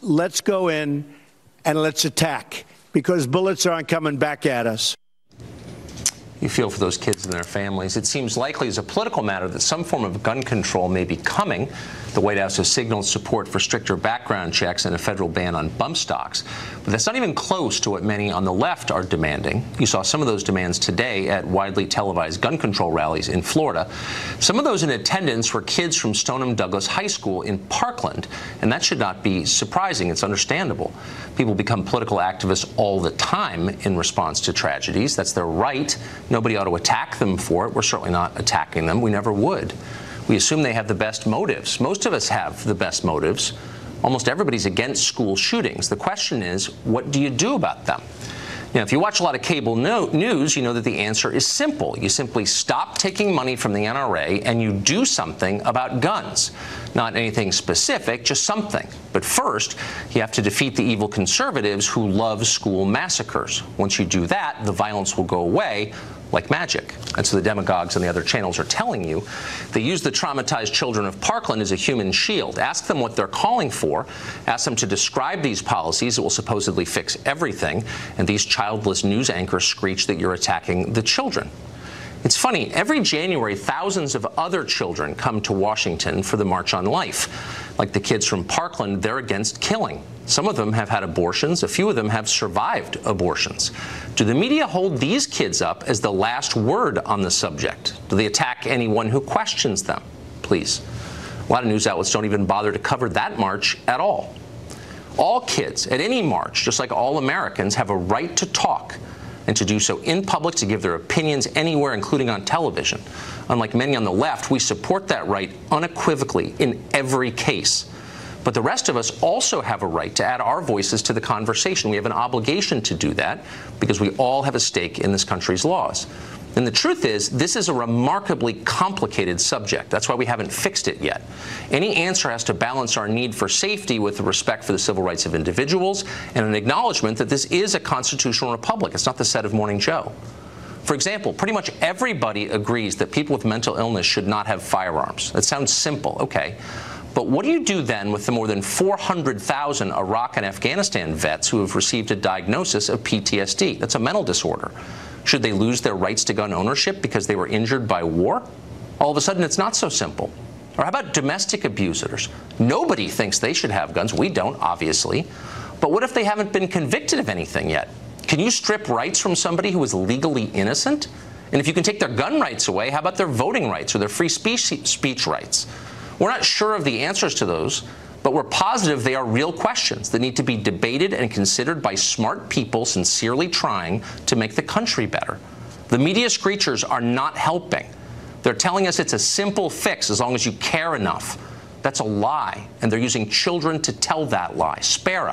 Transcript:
Let's go in and let's attack, because bullets aren't coming back at us. You feel for those kids and their families. It seems likely as a political matter that some form of gun control may be coming. The White House has signaled support for stricter background checks and a federal ban on bump stocks. But that's not even close to what many on the left are demanding. You saw some of those demands today at widely televised gun control rallies in Florida. Some of those in attendance were kids from Stoneham Douglas High School in Parkland, and that should not be surprising. It's understandable. People become political activists all the time in response to tragedies. That's their right. Nobody ought to attack them for it. We're certainly not attacking them. We never would. We assume they have the best motives. Most of us have the best motives. Almost everybody's against school shootings. The question is, what do you do about them? Now, if you watch a lot of cable news, you know that the answer is simple. You simply stop taking money from the NRA and you do something about guns. Not anything specific, just something. But first, you have to defeat the evil conservatives who love school massacres. Once you do that, the violence will go away like magic. And so the demagogues on the other channels are telling you. They use the traumatized children of Parkland as a human shield. Ask them what they're calling for. Ask them to describe these policies that will supposedly fix everything. And these childless news anchors screech that you're attacking the children. It's funny, every January, thousands of other children come to Washington for the March on Life. Like the kids from Parkland, they're against killing. Some of them have had abortions. A few of them have survived abortions. Do the media hold these kids up as the last word on the subject? Do they attack anyone who questions them? Please. A lot of news outlets don't even bother to cover that march at all. All kids at any march, just like all Americans, have a right to talk, and to do so in public, to give their opinions anywhere, including on television. Unlike many on the left, we support that right unequivocally in every case. But the rest of us also have a right to add our voices to the conversation. We have an obligation to do that because we all have a stake in this country's laws. And the truth is, this is a remarkably complicated subject. That's why we haven't fixed it yet. Any answer has to balance our need for safety with the respect for the civil rights of individuals and an acknowledgement that this is a constitutional republic. It's not the set of Morning Joe. For example, pretty much everybody agrees that people with mental illness should not have firearms. That sounds simple, okay. But what do you do then with the more than 400,000 Iraq and Afghanistan vets who have received a diagnosis of PTSD? That's a mental disorder. Should they lose their rights to gun ownership because they were injured by war? All of a sudden, it's not so simple. Or how about domestic abusers? Nobody thinks they should have guns. We don't, obviously. But what if they haven't been convicted of anything yet? Can you strip rights from somebody who is legally innocent? And if you can take their gun rights away, how about their voting rights or their free speech rights? We're not sure of the answers to those, but we're positive they are real questions that need to be debated and considered by smart people sincerely trying to make the country better. The media screechers are not helping. They're telling us it's a simple fix as long as you care enough. That's a lie, and they're using children to tell that lie. Spare us.